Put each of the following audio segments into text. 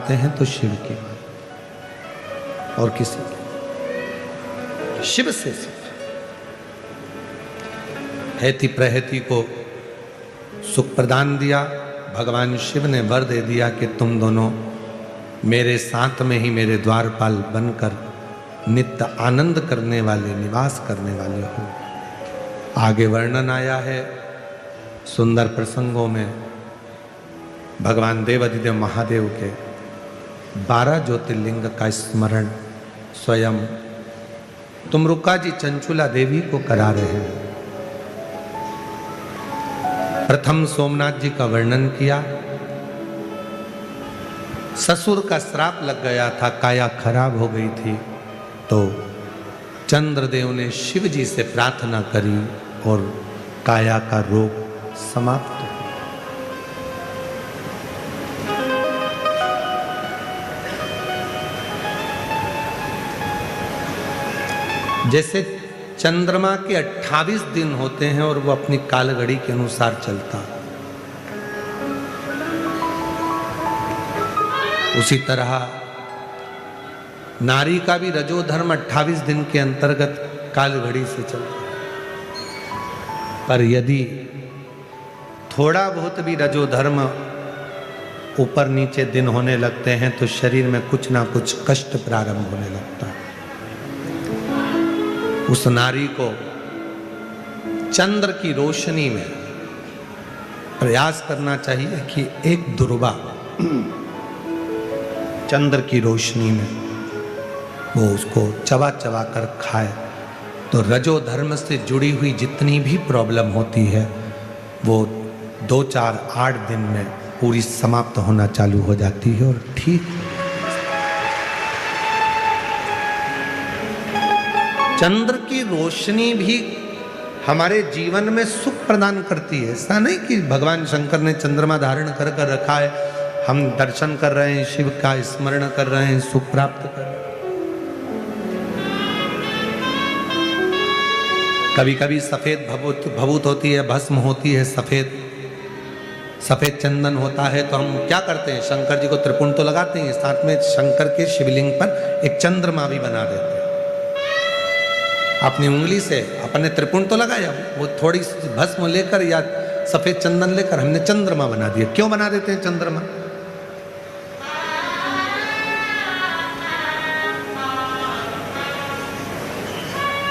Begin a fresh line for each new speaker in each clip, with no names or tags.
करते हैं तो शिव की और किसी की, शिव से सिर्फ। हेति प्रहति को सुख प्रदान दिया, भगवान शिव ने वर दे दिया कि तुम दोनों मेरे साथ में ही मेरे द्वारपाल बनकर नित्य आनंद करने वाले, निवास करने वाले हो। आगे वर्णन आया है सुंदर प्रसंगों में भगवान देवाधिदेव महादेव के 12 ज्योतिर्लिंग का स्मरण स्वयं तुमरुका जी चंचुला देवी को करा रहे हैं। प्रथम सोमनाथ जी का वर्णन किया। ससुर का श्राप लग गया था, काया खराब हो गई थी, तो चंद्रदेव ने शिव जी से प्रार्थना करी और काया का रोग समाप्त हो। जैसे चंद्रमा के 28 दिन होते हैं और वो अपनी कालघड़ी के अनुसार चलता, उसी तरह नारी का भी रजोधर्म 28 दिन के अंतर्गत कालघड़ी से चलता। पर यदि थोड़ा बहुत भी रजोधर्म ऊपर नीचे दिन होने लगते हैं तो शरीर में कुछ ना कुछ कष्ट प्रारंभ होने लगता है। उस नारी को चंद्र की रोशनी में प्रयास करना चाहिए कि एक दुर्वा चंद्र की रोशनी में वो उसको चबा चबा कर खाए, तो रजो धर्म से जुड़ी हुई जितनी भी प्रॉब्लम होती है वो 2, 4, 8 दिन में पूरी समाप्त होना चालू हो जाती है और ठीक। चंद्र की रोशनी भी हमारे जीवन में सुख प्रदान करती है। ऐसा नहीं कि भगवान शंकर ने चंद्रमा धारण कर कर रखा है, हम दर्शन कर रहे हैं, शिव का स्मरण कर रहे हैं, सुख प्राप्त कर रहे हैं। कभी कभी सफेद भभूत होती है, भस्म होती है, सफेद चंदन होता है, तो हम क्या करते हैं, शंकर जी को त्रिपुंड तो लगाते हैं, साथ में शंकर के शिवलिंग पर एक चंद्रमा भी बना देते हैं। अपनी उंगली से अपने त्रिपुंड तो लगाया, वो थोड़ी सी भस्म लेकर या सफेद चंदन लेकर हमने चंद्रमा बना दिया। क्यों बना देते हैं चंद्रमा?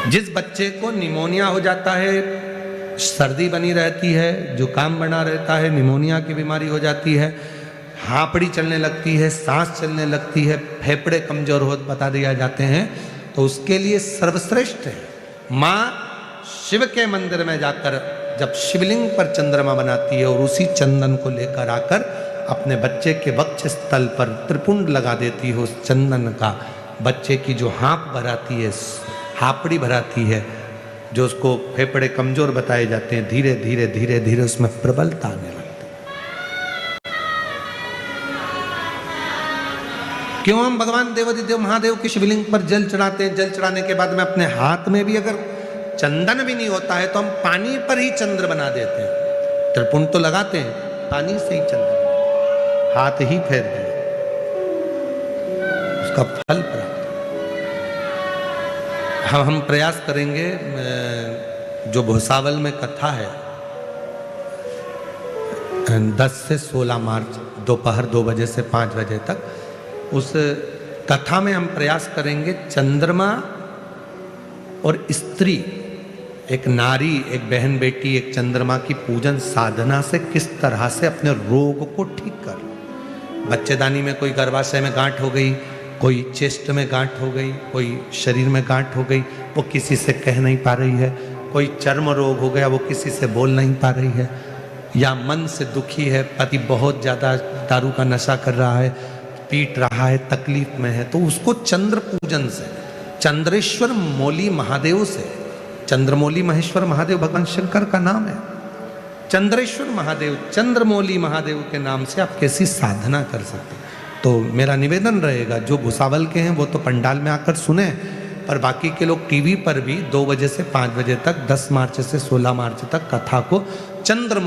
जिस बच्चे को निमोनिया हो जाता है, सर्दी बनी रहती है, जुकाम बना रहता है, निमोनिया की बीमारी हो जाती है, हांपड़ी चलने लगती है, सांस चलने लगती है, फेफड़े कमजोर हो बता दिया जाते हैं, तो उसके लिए सर्वश्रेष्ठ है माँ शिव के मंदिर में जाकर जब शिवलिंग पर चंद्रमा बनाती है और उसी चंदन को लेकर आकर अपने बच्चे के वक्ष स्थल पर त्रिपुंड लगा देती है। उस चंदन का बच्चे की जो हाँप भराती है, हापड़ी भराती है, जो उसको फेफड़े कमजोर बताए जाते हैं, धीरे धीरे धीरे धीरे उसमें प्रबलता आने लगती है। क्यों हम भगवान देवाधिदेव महादेव के शिवलिंग पर जल चढ़ाते हैं? जल चढ़ाने के बाद में अपने हाथ में भी अगर चंदन भी नहीं होता है तो हम पानी पर ही चंद्र बना देते हैं। त्रिपुंड तो लगाते हैं, पानी से ही चंद्र, हाथ ही फेर दिया, उसका फल प्राप्त। हम प्रयास करेंगे, जो भुसावल में कथा है 10 से 16 मार्च दोपहर 2 बजे से 5 बजे तक, उस कथा में हम प्रयास करेंगे चंद्रमा और स्त्री, एक नारी, एक बहन बेटी, एक चंद्रमा की पूजन साधना से किस तरह से अपने रोग को ठीक कर। बच्चेदानी में कोई गर्भाशय में गांठ हो गई, कोई चेस्ट में गांठ हो गई, कोई शरीर में गांठ हो गई, वो किसी से कह नहीं पा रही है, कोई चर्म रोग हो गया, वो किसी से बोल नहीं पा रही है, या मन से दुखी है, पति बहुत ज़्यादा दारू का नशा कर रहा है, पीट रहा है, तकलीफ में है, तो उसको चंद्र पूजन से, चंद्रेश्वर मौली महादेव से, चंद्रमौली महेश्वर महादेव भगवान शंकर का नाम है, चंद्रेश्वर महादेव, चंद्रमौली महादेव के नाम से आप कैसी साधना कर सकते हैं। तो मेरा निवेदन रहेगा, जो भुसावल के हैं वो तो पंडाल में आकर सुने, पर बाकी के लोग टीवी पर भी 2 बजे से 5 बजे तक 10 मार्च से 16 मार्च तक कथा को चंद्र